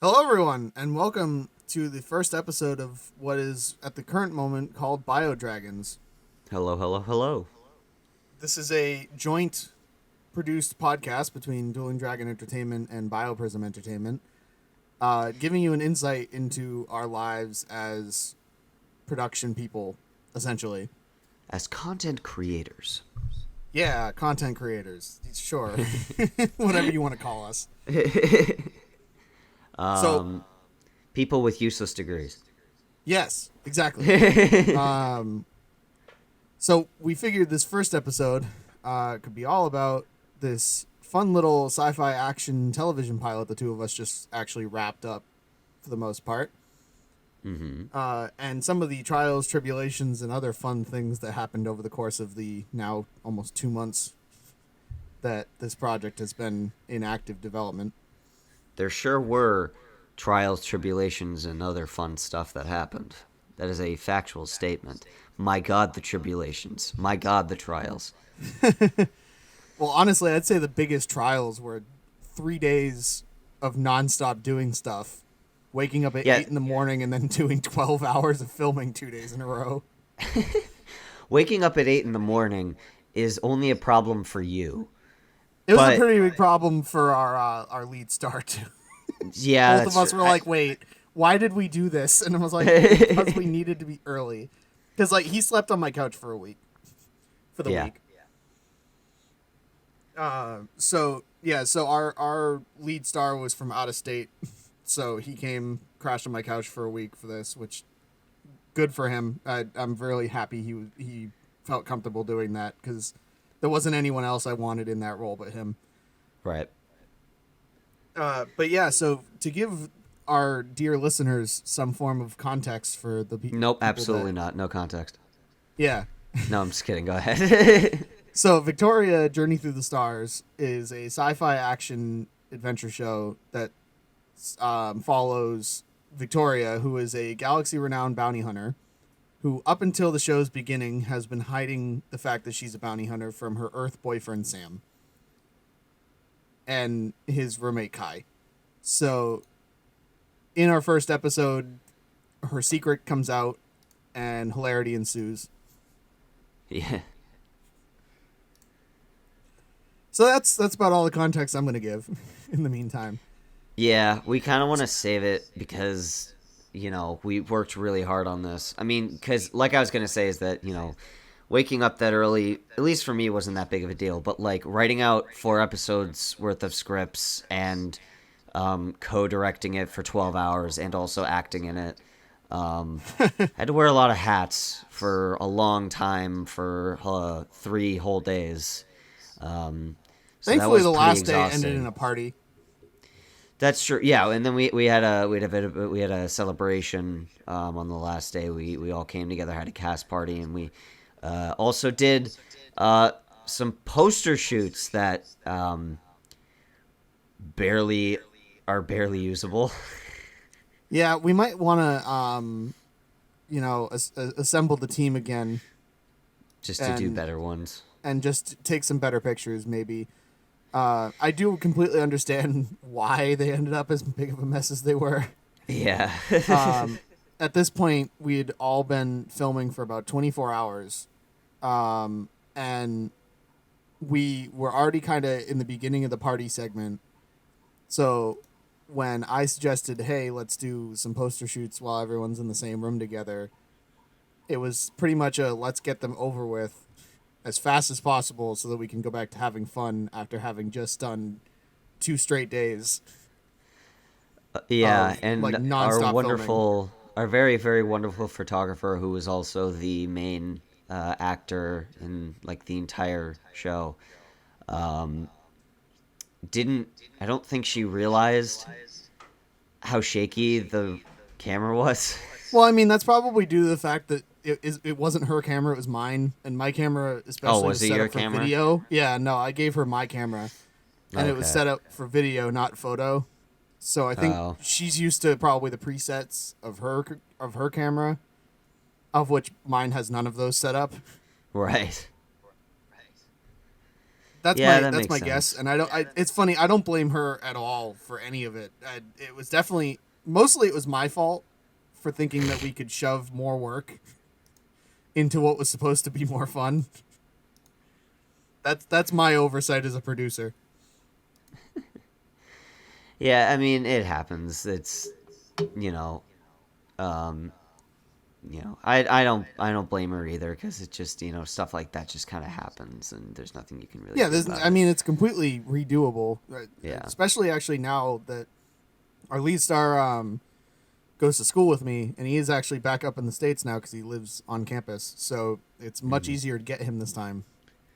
Hello, everyone, and welcome to the first episode of what is, at the current moment, called BioDragons. Hello, hello, hello. This is a joint produced podcast between Dueling Dragon Entertainment and BioPrism Entertainment, giving you an insight into our lives as production people, essentially. As content creators, Yeah, content creators. Sure. Whatever you want to call us. So, um, people with useless degrees. yes, exactly. Um, So we figured this first episode could be all about this fun little sci-fi action television pilot the two of us just actually wrapped up for the most part. Mm-hmm. And some of the trials, tribulations, and other fun things that happened over the course of the now almost 2 months that this project has been in active development. There sure were trials, tribulations, and other fun stuff that happened. That is a factual statement. My God, the tribulations. My God, the trials. Well, honestly, I'd say the biggest trials were 3 days of nonstop doing stuff, waking up at Yeah, 8 in the morning and then doing 12 hours of filming 2 days in a row. waking up at 8 in the morning is only a problem for you. It was a But, pretty big problem for our lead star too. yeah, Both of that's us true. were like, "Wait, why did we do this?" And I was like, "Because we needed to be early." Because like he slept on my couch for a week, for the Yeah. week. So yeah, so our lead star was from out of state, so he came crashed on my couch for a week for this, which good for him. I'm really happy he felt comfortable doing that because there wasn't anyone else I wanted in that role but him. Right. But yeah, so to give our dear listeners some form of context for the Nope, people that, absolutely not. No context. yeah. No, I'm just kidding. Go ahead. So Victoria: Journey Through the Stars is a sci-fi action adventure show that follows Victoria, who is a galaxy-renowned bounty hunter, who up until the show's beginning has been hiding the fact that she's a bounty hunter from her Earth boyfriend Sam and his roommate Kai. So in our first episode, her secret comes out and hilarity ensues. Yeah. So that's about all the context I'm going to give in the meantime. Yeah, we kind of want to save it because, we worked really hard on this. I mean, because, like I was going to say, is that, waking up that early, at least for me, wasn't that big of a deal. But, like, writing out 4 episodes worth of scripts and co directing it for 12 hours and also acting in it. Had to wear a lot of hats for a long time for 3 whole days. So that Thankfully, was the pretty last day ended in exhausting. a party. That's true. Yeah, and then we had a celebration on the last day. We all came together, had a cast party, and we also did uh, some poster shoots that barely are barely usable. Yeah, we might want to, assemble the team again Just to do and better ones. just take some better pictures, maybe. I do completely understand why they ended up as big of a mess as they were. Yeah. Um, at this point, we had all been filming for about 24 hours, and we were already kind of in the beginning of the party segment. So when I suggested, hey, let's do some poster shoots while everyone's in the same room together, it was pretty much a let's get them over with as fast as possible so that we can go back to having fun after having just done 2 straight days Yeah, of like and nonstop filming. our very, very wonderful photographer, who was also the main actor in like the entire show, um, didn't. I don't think she realized how shaky the camera was. Well, I mean, that's probably due to the fact that it wasn't her camera, it was mine. And my camera, Oh, especially, was was it set your up for camera? video. Yeah, no, I gave her my camera, and it was Okay. set up for video, not photo. So I think Oh, she's used to probably the presets of her camera, of which mine has none of those set up. right. Yeah, that that's makes my guess, sense. and I don't. It's funny. I don't blame her at all for any of it. It was definitely mostly it was my fault for thinking that we could shove more work into what was supposed to be more fun. That's my oversight as a producer. Yeah, I mean, it happens. It's you know, um, I don't blame her either because it just stuff like that just kind of happens and there's nothing you can really Yeah, do this, about I it. mean it's completely redoable, Yeah. especially actually now that our lead star goes to school with me, and he is actually back up in the States now because he lives on campus. So it's much Hmm. easier to get him this time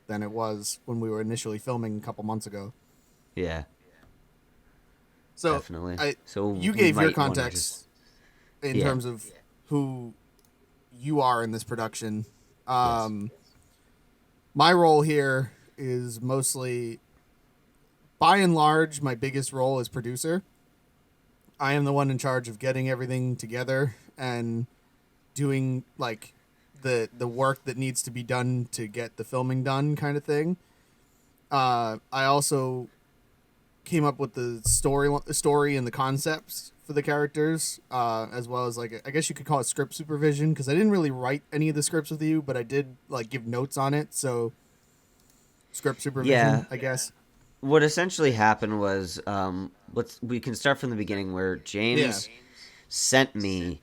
than it was when we were initially filming a couple months ago. Yeah, So definitely. I, So you we gave your might want to just context in yeah, terms of who you are in this production. yes. Um, my role here is mostly, by and large, my biggest role is producer. I am the one in charge of getting everything together and doing like the work that needs to be done to get the filming done, kind of thing. I also came up with the story and the concepts for the characters, as well as like I guess you could call it script supervision because I didn't really write any of the scripts with you, but I did like give notes on it. So script Yeah. supervision, I guess. What essentially happened was we can start from the beginning where Yeah. James sent me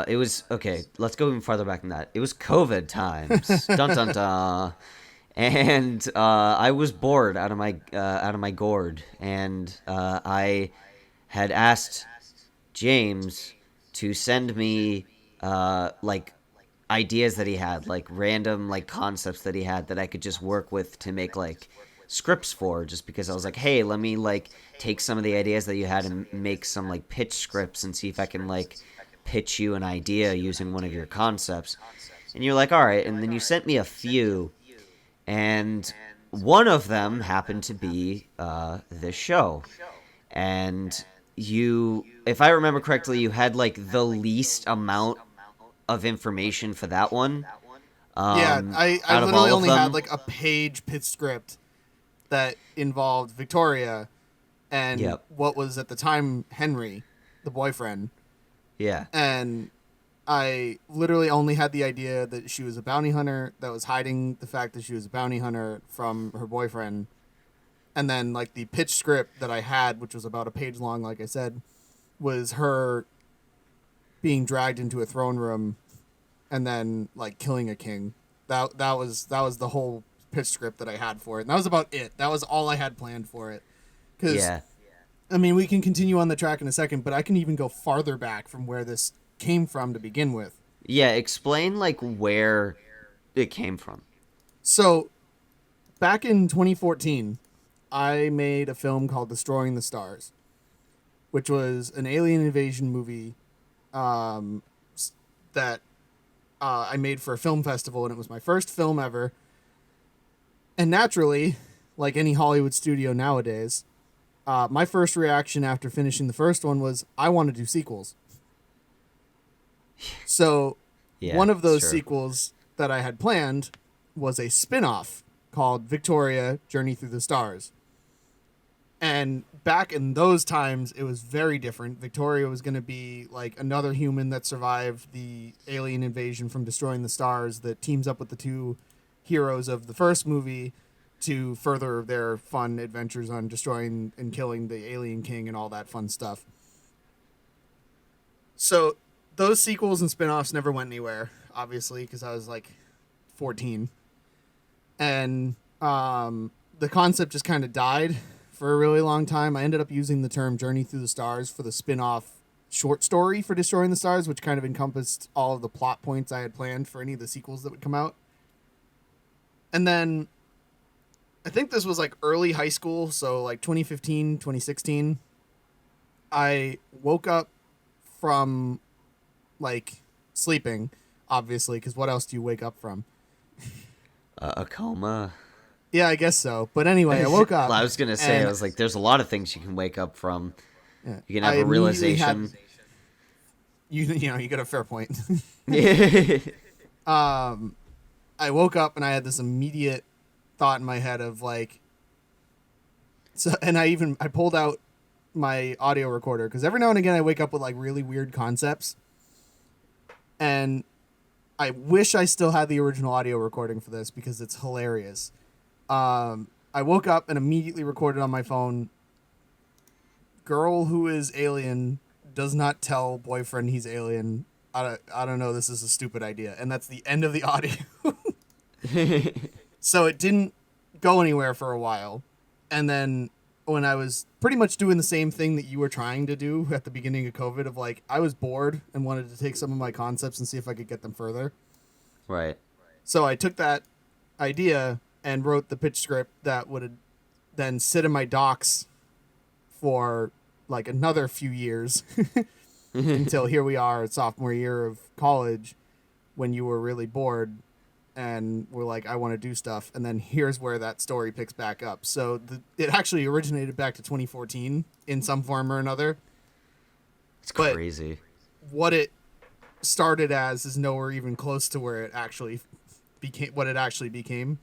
it was okay, let's go even farther back than that. It was COVID times. Dun dun dun. And I was bored out of my gourd, and I had asked James to send me like ideas that he had, like random like concepts that he had that I could just work with to make like scripts for. Just because I was like, hey, let me like take some of the ideas that you had and make some like pitch scripts and see if I can like pitch you an idea using one of your concepts. And you're like, all right. And then you sent me a few, and one of them happened to be this show. And you, if I remember correctly, you had like the least amount of information for that one Yeah, I out of literally all of only had them. like a page pitch script that involved Victoria and Yep. what was at the time Henry, the boyfriend. Yeah. And I literally only had the idea that she was a bounty hunter that was hiding the fact that she was a bounty hunter from her boyfriend. And then like the pitch script that I had, which was about a page long, like I said, was her being dragged into a throne room and then like killing a king. That was the whole pitch script that I had for it. And that was about it. That was all I had planned for it. Cuz Yeah. I mean, we can continue on the track in a second, but I can even go farther back from where this came from to begin with. Yeah. Explain like where it came from. So, back in 2014, I made a film called Destroying the Stars, which was an alien invasion movie um, that I made for a film festival, and it was my first film ever. And naturally, like any Hollywood studio nowadays, my first reaction after finishing the first one was, I want to do sequels. So, Yeah. one of It's those true. sequels that I had planned was a spin off called Victoria Journey Through the Stars. And back in those times, it was very different. Victoria was going to be like another human that survived the alien invasion from destroying the stars that teams up with the two heroes of the first movie to further their fun adventures on destroying and killing the alien king and all that fun stuff. So those sequels and spin-offs never went anywhere, obviously, because I was like 14. And the concept just kind of died for a really long time. I ended up using the term Journey Through the Stars for the spin-off short story for Destroying the Stars, which kind of encompassed all of the plot points I had planned for any of the sequels that would come out. And then I think this was like early high school, so like 2015, 2016. I woke up from like sleeping, obviously, because what else do you wake up from? A coma. Yeah, I guess so. But anyway, I woke up I was gonna say, I and was like, there's a lot of things you can wake up from. You can I have a immediately had realization. you got a fair point. Yeah. I woke up and I had this immediate thought in my head of like, so, and I pulled out my audio recorder because every now and again I wake up with like really weird concepts, and I wish I still had the original audio recording for this because it's hilarious. I woke up and immediately recorded on my phone. Girl who is alien does not tell boyfriend he's alien. I don't know. This is a stupid idea, and that's the end of the audio. So it didn't go anywhere for a while, and then when I was pretty much doing the same thing that you were trying to do at the beginning of COVID, of like I was bored and wanted to take some of my concepts and see if I could get them further. Right. So I took that idea and wrote the pitch script that would then sit in my docs for like another few years until here we are at sophomore year of college, when you were really bored and were like, I want to do stuff. And then here's where that story picks back up. So it actually originated back to 2014 in some form or another. It's crazy. But what it started as is nowhere even close to where it actually became, what it actually became.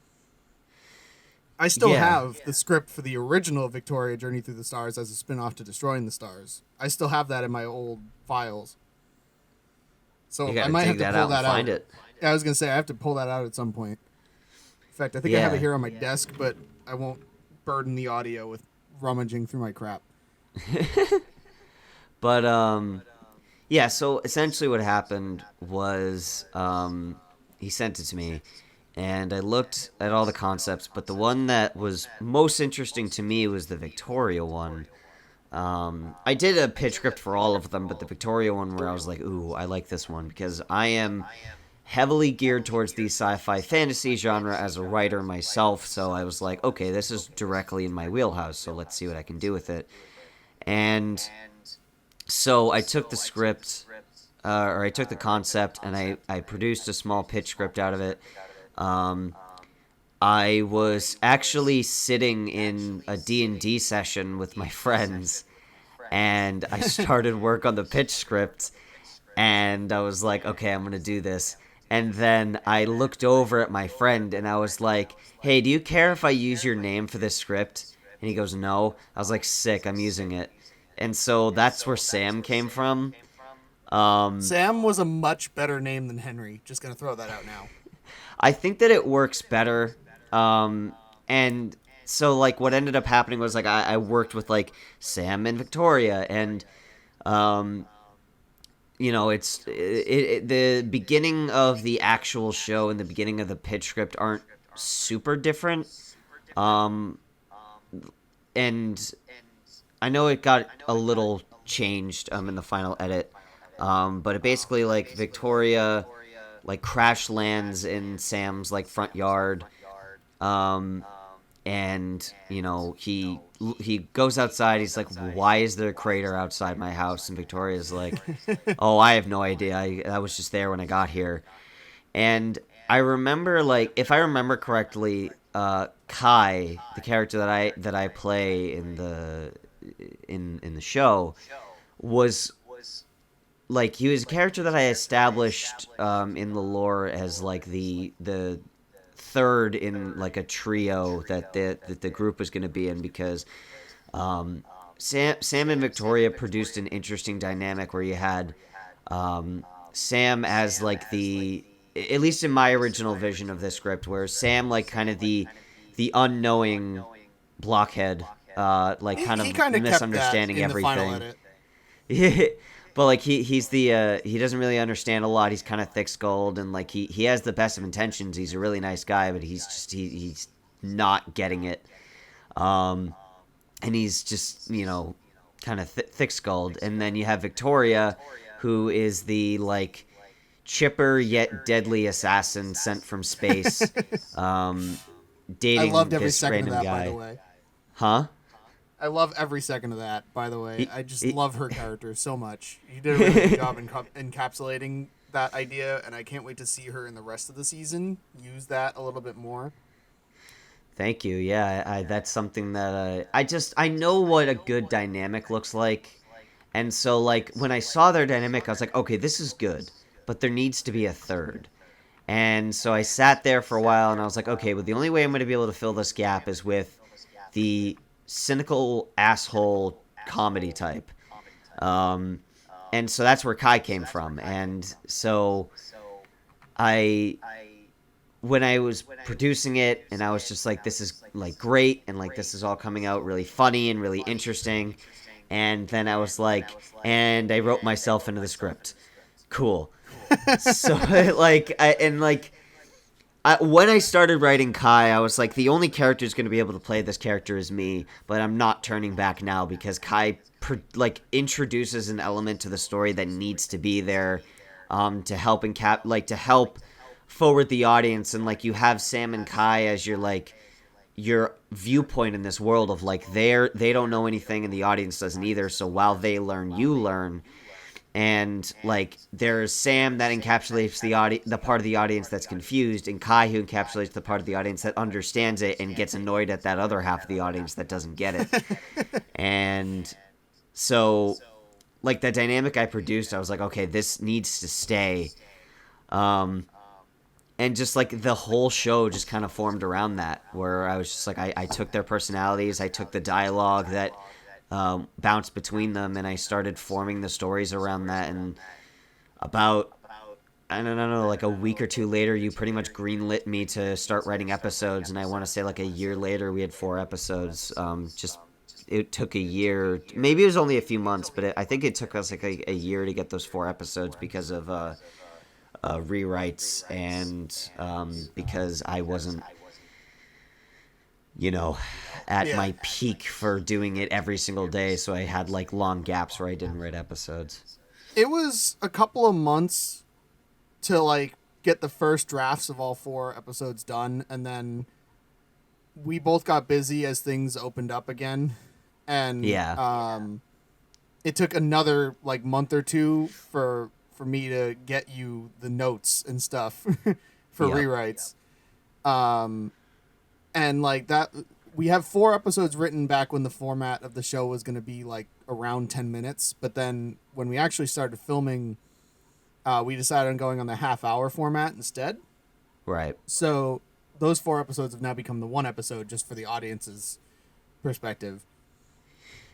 I still have the script for the original Victoria Journey Through the Stars as a spin-off to Destroying the Stars. I still have that in my old files. So I might have to pull that out. Find it. I was going to say, I have to pull that out at some point. In fact, I think I have it here on my desk, but I won't burden the audio with rummaging through my crap. But, yeah, so essentially what happened was he sent it to me, and I looked at all the concepts, but the one that was most interesting to me was the Victoria one. I did a pitch script for all of them, but the Victoria one where I was like, ooh, I like this one, because I am heavily geared towards the sci-fi fantasy genre as a writer myself, so I was like, okay, this is directly in my wheelhouse, so let's see what I can do with it. And so I took the script, or I took the concept, and I produced a small pitch script out of it. I was actually sitting in a D&D session with my friends, and I started work on the pitch script, and I was like, okay, I'm going to do this. And then I looked over at my friend, and I was like, hey, do you care if I use your name for this script? And he goes, no. I was like, sick, I'm using it. And so that's where Sam came from. Sam was a much better name than Henry. Just going to throw that out now. I think that it works better. And so, like, what ended up happening was, like, I worked with, like, Sam and Victoria, and, you know, the beginning of the actual show and the beginning of the pitch script aren't super different. And I know it got a little changed, in the final edit. But it basically, like, Victoria, like, crash lands in Sam's, like, front yard. And, you know, he goes outside. He's like, why is there a crater outside my house? And Victoria's like, oh, I have no idea. I was just there when I got here. And I remember, like, if I remember correctly, Kai, the character that I play in the show, was, like, he was a character that I established in the lore as, like, the third in, like, a trio that the group was going to be in, because Sam and Victoria produced an interesting dynamic where you had Sam as, like, at least in my original vision of this script, where Sam, like, kind of the unknowing blockhead, like, kind of misunderstanding everything. But, like, he's the he doesn't really understand a lot. He's kind of thick-skulled, and, like, he has the best of intentions. He's a really nice guy, but he's not getting it. And he's just, you know, kind of thick-skulled. And then you have Victoria, who is the, like, chipper yet deadly assassin sent from space, dating I loved every this second random of that, guy. by the way. Huh? I love every second of that, by the way. I just love her character so much. You did a really good job encapsulating that idea, and I can't wait to see her in the rest of the season use that a little bit more. Thank you. Yeah, that's something that I know what a good dynamic looks like. And so, like, when I saw their dynamic, I was like, okay, this is good, but there needs to be a third. And so I sat there for a while and I was like, okay, well, the only way I'm going to be able to fill this gap is with the cynical asshole comedy type. Um, and so that's where Kai came from. And so I, when I was producing it, and I was just like, this is like great, and like this is all coming out really funny and really interesting. And then I was like, and I wrote myself into the script. Cool. So when I started writing Kai, I was like, the only character who's going to be able to play this character is me, but I'm not turning back now because Kai introduces an element to the story that needs to be there, to help to help forward the audience, and like you have Sam and Kai as your viewpoint in this world of like they don't know anything and the audience doesn't either. So while they learn, you learn. And like there's Sam that encapsulates the part of the audience that's confused, and Kai who encapsulates the part of the audience that understands it and gets annoyed at that other half of the audience that doesn't get it. And so like the dynamic I produced, I was like, okay, this needs to stay. And just like the whole show just kind of formed around that, where I was just like, I took their personalities, I took the dialogue that bounced between them, and I started forming the stories around that. And about, I don't know, like a week or two later, you pretty much greenlit me to start writing episodes. And I want to say like a year later, we had 4 episodes. Just it took a year, maybe it was only a few months, but I think it took us like a year to get those 4 episodes because of rewrites, and because I wasn't, at Yeah. my peak for doing it every single day, so I had like long gaps where I didn't write episodes. It was a couple of months to like get the first drafts of all 4 episodes done, and then we both got busy as things opened up again, and Yeah. it took another like month or two for me to get you the notes and stuff for Yep. rewrites. Um, and like that, we have 4 episodes written back when the format of the show was going to be like around 10 minutes. But then when we actually started filming, we decided on going on the half-hour format instead. Right. So those 4 episodes have now become the 1 episode just for the audience's perspective.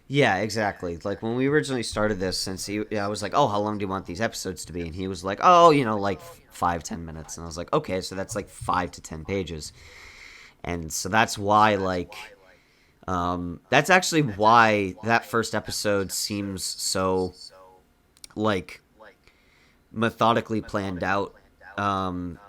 Yeah, exactly. Like when we originally started this, I was like, "Oh, how long do you want these episodes to be?" And he was like, "Oh, like 5-10 minutes." And I was like, "Okay, so that's like 5 to 10 pages." And so that's why, like, that's actually why that first episode seems so like methodically planned out,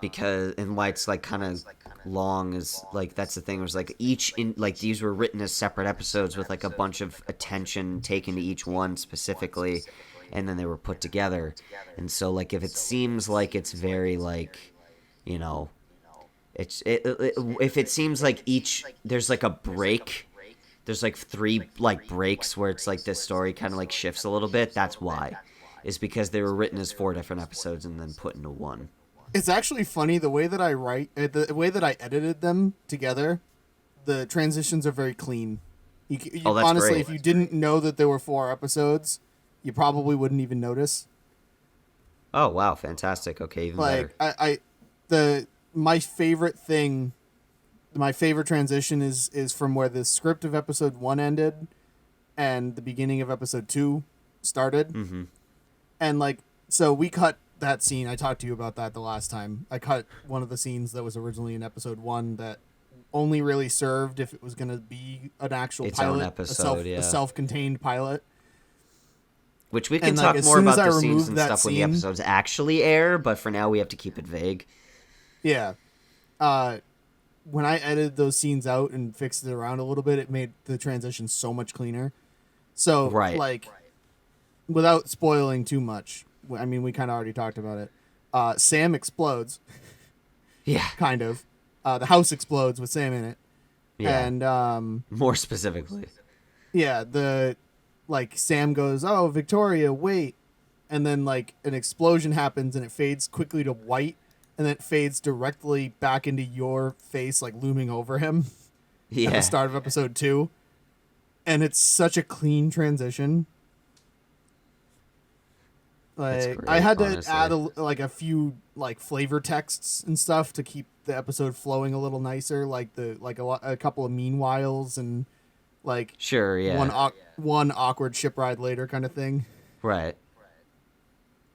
because, and why it's like kind of long is like, that's the thing, was like these were written as separate episodes with like a bunch of attention taken to each one specifically, and then they were put together. And so like if it seems like it's very like, you know if it seems like there's like a break, there's like 3 like breaks where it's like this story kind of like shifts a little bit, that's why, is because they were written as 4 different episodes and then put into one. It's actually funny the way that I write, the way that I edited them together. The transitions are very clean. Oh, that's Honestly, great. if you didn't know that there were 4 episodes, you probably wouldn't even notice. Oh wow, fantastic. Okay, even Like better. the my favorite thing, my favorite transition is from where the script of episode 1 ended, and the beginning of episode 2 started. Mm-hmm. And like, so we cut that scene. I talked to you about that the last time. I cut one of the scenes that was originally in episode 1 that only really served if it was going to be an actual Its own pilot, episode, a yeah. self-contained pilot. Which we can And like, talk as more soon as about I the scenes removed and that stuff when the scene, episodes actually air, but for now we have to keep it vague. yeah, when I edited those scenes out and fixed it around a little bit, it made the transition so much cleaner. So Right. like, without spoiling too much, I mean, we kind of already talked about it. Sam explodes, Yeah. kind of. The house explodes with Sam in it, Yeah. and More specifically. yeah, the like Sam goes, "Oh, Victoria, wait," and then like an explosion happens and it fades quickly to white, and then it fades directly back into your face, like looming over him at the Yeah. start of episode 2, and it's such a clean transition. That's Like I great, had to add honestly. like a few like flavor texts and stuff to keep the episode flowing a little nicer, like a couple of meanwhiles and like Sure, yeah. one awkward ship ride later kind of thing. Right.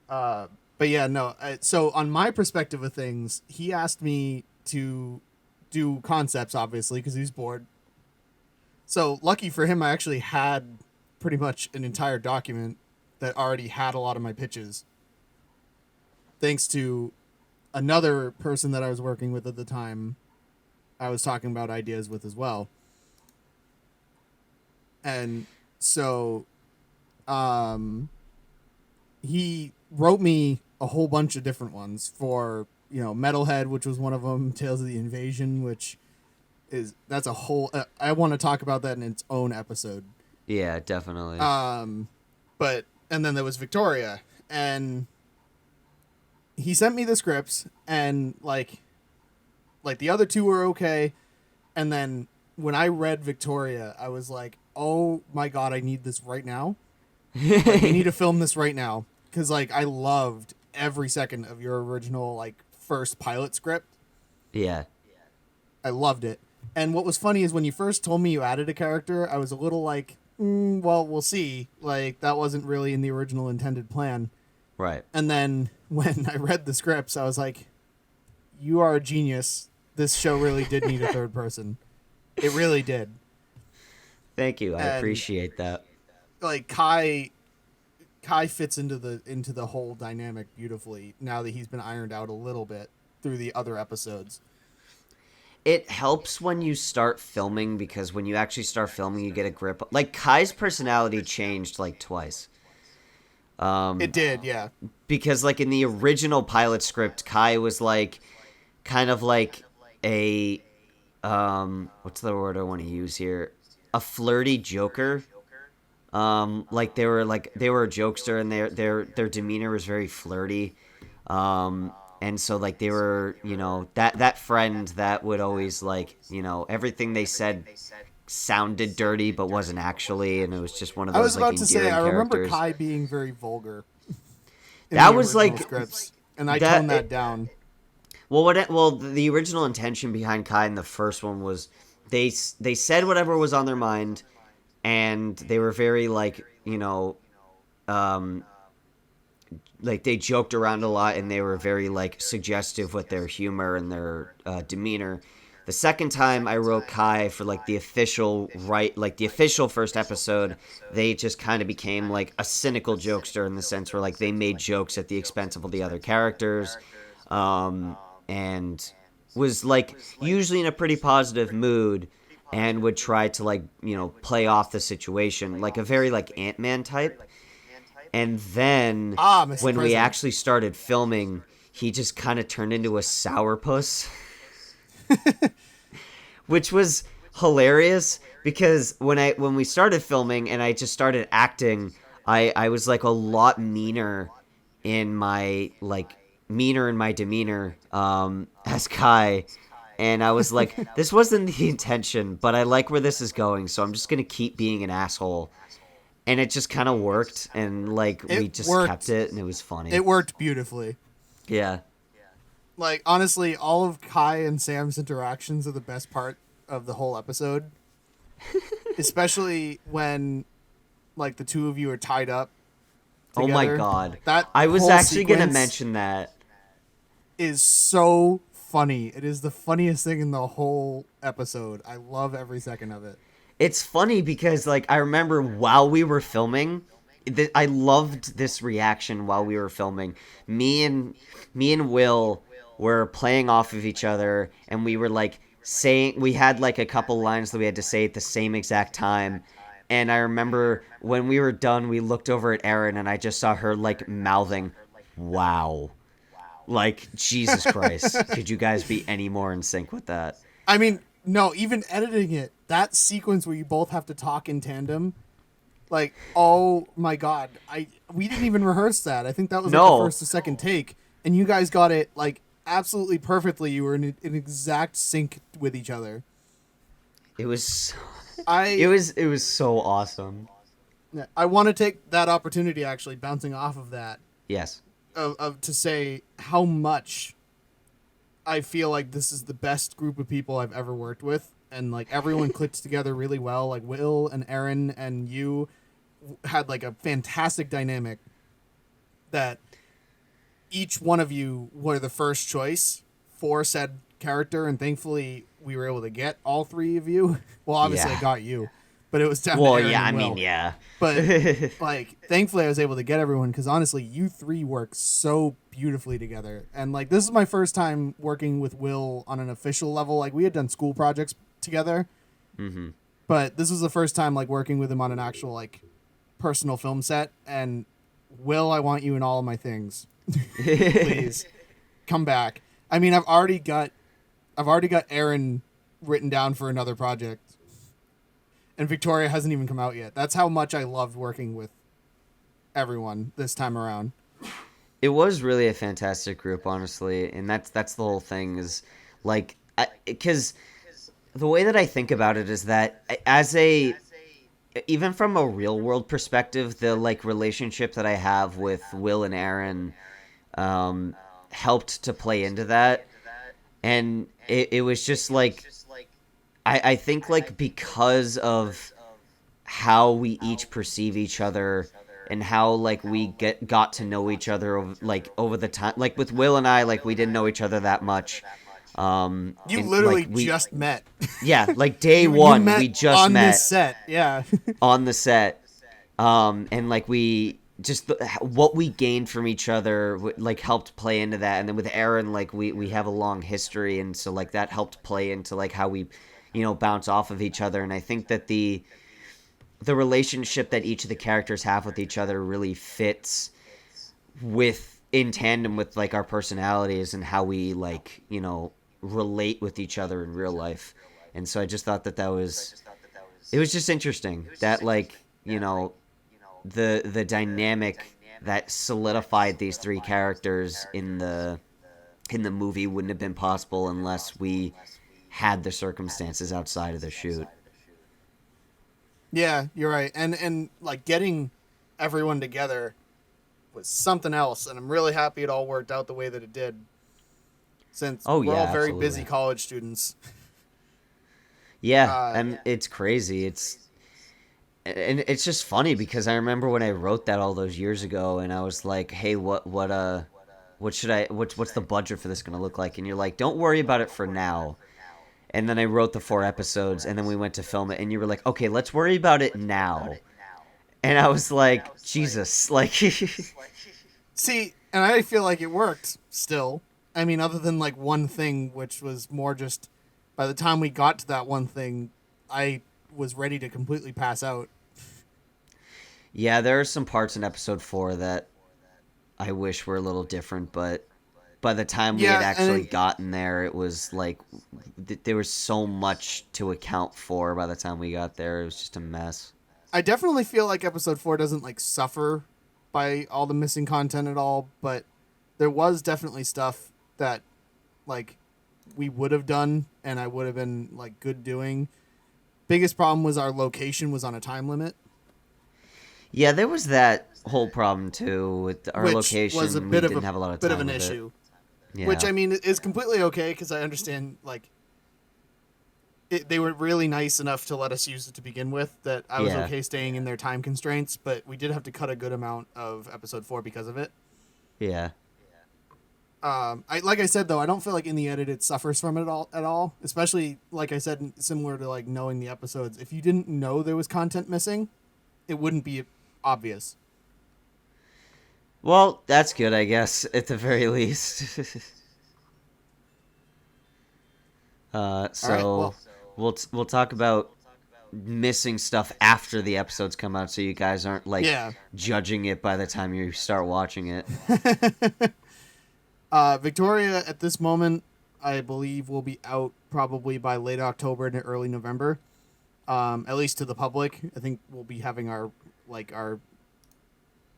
But yeah, no. So on my perspective of things, he asked me to do concepts, obviously, because he was bored. So lucky for him, I actually had pretty much an entire document that already had a lot of my pitches, thanks to another person that I was working with at the time. I was talking about ideas with as well, and so um, he wrote me a whole bunch of different ones for Metalhead, which was one of them. Tales of the Invasion, which that's a whole. I want to talk about that in its own episode. Yeah, definitely. But and then there was Victoria, and he sent me the scripts, and like the other two were okay, and then when I read Victoria, I was like, oh my god, I need this right now. Like we need to film this right now because like I loved every second of your original like first pilot script. Yeah. I loved it. And what was funny is when you first told me you added a character, I was a little like, well, we'll see. Like that wasn't really in the original intended plan. Right. And then when I read the scripts, I was like, you are a genius. This show really did need a third person. It really did. Thank you. I And appreciate that. like Kai fits into the whole dynamic beautifully now that he's been ironed out a little bit through the other episodes. It helps when you start filming because when you actually start filming, you get a grip. Like Kai's personality changed like twice. It did, yeah. Because like in the original pilot script, Kai was like kind of like a what's the word I want to use here? A flirty joker. Like they were a jokester and their demeanor was very flirty. And so like they were, that friend that would always like, everything they said sounded dirty but wasn't actually, and it was just one of I was those like about to say endearing I remember characters. Kai being very vulgar in That the was original like scripts, and I that toned that down. the original intention behind Kai in the first one was they said whatever was on their mind, and they were very like, um like they joked around a lot, and they were very like suggestive with their humor and their demeanor. The second time I wrote Kai for like the official like the official first episode, they just kind of became like a cynical jokester in the sense where like they made jokes at the expense of all the other characters, and was like usually in a pretty positive mood and would try to like play off the situation like a very like Ant-Man type. And then Mr. when we President. actually started filming, he just kind of turned into a sourpuss, which was hilarious because when we started filming and I just started acting, I was like a lot in my meaner in my demeanor as Kai. And I was like, this wasn't the intention, but I like where this is going, so I'm just gonna keep being an asshole. And it just kind of worked, and like It we just kept worked. it, and it was funny. It worked beautifully. Yeah. Like honestly, all of Kai and Sam's interactions are the best part of the whole episode. Especially when like the two of you are tied up Oh my together. god. That I was whole actually gonna sequence mention that. is so funny. It is the funniest thing in the whole episode. I love every second of it. It's funny because like I remember while we were filming, I loved this reaction while we were filming. Me and Will were playing off of each other, and we were like saying we had like a couple lines that we had to say at the same exact time. And I remember when we were done, we looked over at Erin, and I just saw her like mouthing, "Wow." Like, Jesus Christ. Could you guys be any more in sync with that? I mean, no, even editing it, that sequence where you both have to talk in tandem, like, oh my god, we didn't even rehearse that. I think that was like the No. first or second take, and you guys got it like absolutely perfectly. You were in exact sync with each other. It was I it was so awesome. I want to take that opportunity actually bouncing off of that Yes. of to say how much I feel like this is the best group of people I've ever worked with, and like everyone clicked together really well. Like Will and Aaron and you had like a fantastic dynamic that each one of you were the first choice for said character, and thankfully we were able to get all three of you. Well, obviously I Yeah. got you, but it was down to Well, Aaron yeah. I and mean, Will. yeah. But like, thankfully I was able to get everyone because honestly, you three work so beautifully together. And like, this is my first time working with Will on an official level. Like, we had done school projects together, Mm-hmm. but this was the first time like working with him on an actual like personal film set. And Will, I want you in all of my things. Please come back. I mean, I've already got Aaron written down for another project, and Victoria hasn't even come out yet. That's how much I loved working with everyone this time around. It was really a fantastic group, honestly, and that's the whole thing. Is like, because the way that I think about it is that as a even from a real world perspective, the like relationship that I have with Will and Aaron um, helped to play into that, and it was just like I think like because of how we each perceive each other and how like we got to know each other like over the time, like with Will and I, like we didn't know each other that much, You and like literally we just met. yeah, like day You one met we just on this met set. Yeah. on the set, and like we just what we gained from each other like helped play into that. And then with Aaron, like we have a long history, and so like that helped play into like how we bounce off of each other. And I think that the relationship that each of the characters have with each other really fits with in tandem with like our personalities and how we like relate with each other in real life. And so I just thought that it was just interesting that like the dynamic that solidified these three characters in the movie wouldn't have been possible unless we had the circumstances outside of the shoot. Yeah, you're right. And like getting everyone together was something else, and I'm really happy it all worked out the way that it did. Since Oh we're yeah, all very busy absolutely. college students. Yeah, Uh, and it's crazy. It's just funny because I remember when I wrote that all those years ago, and I was like, "Hey, what should what's the budget for this going to look like?" And you're like, "Don't worry about it for now." And then I wrote the 4 episodes, and then we went to film it, and you were like, "Okay, let's worry about it now." And I was like, "Jesus!" Like, See, and I feel like it worked still. I mean, other than like one thing, which was more just by the time we got to that one thing, I was ready to completely pass out. yeah, there are some parts in episode 4 that I wish were a little different, but by the time we had Yeah, actually and gotten there, it was like there was so much to account for. By the time we got there, it was just a mess. I definitely feel like episode 4 doesn't like suffer by all the missing content at all, but there was definitely stuff that like we would have done and I would have been like good doing. Biggest problem was our location was on a time limit, Yeah, there was that whole problem too with our which was a location. We didn't have a lot of bit of time an with it. issue. Which Yeah, I mean is completely okay because I understand like they were really nice enough to let us use it to begin with that I was yeah, okay staying in their time constraints, but we did have to cut a good amount of episode 4 because of it. yeah. I like I said though, I don't feel like in the edit it suffers from it at all. Especially like I said, similar to like knowing the episodes. If you didn't know there was content missing, it wouldn't be obvious. Well, that's good, I guess, at the very least. All right, So well, we'll talk about missing stuff after the episodes come out, so you guys aren't like yeah. judging it by the time you start watching it. Victoria at this moment, I believe, will be out probably by late October to early November. At least to the public. I think we'll be having our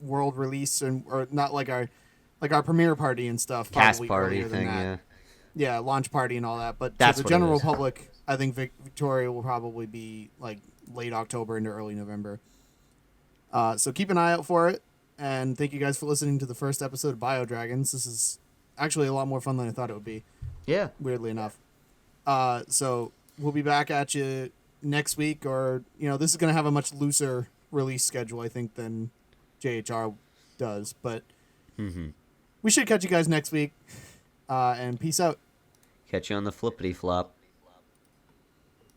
world release and or not like our premiere party and stuff Cast probably party earlier than thing, that. yeah. Yeah, launch party and all that. But to That's the what it general is. public, I think Victoria will probably be like late October into early November. So keep an eye out for it. And thank you guys for listening to the first episode of BioDragons. This is actually a lot more fun than I thought it would be, Yeah. weirdly enough. So we'll be back at you next week, or this is going to have a much looser release schedule, I think, than JHR does. But we should catch you guys next week. And peace out. Catch you on the flippity flop.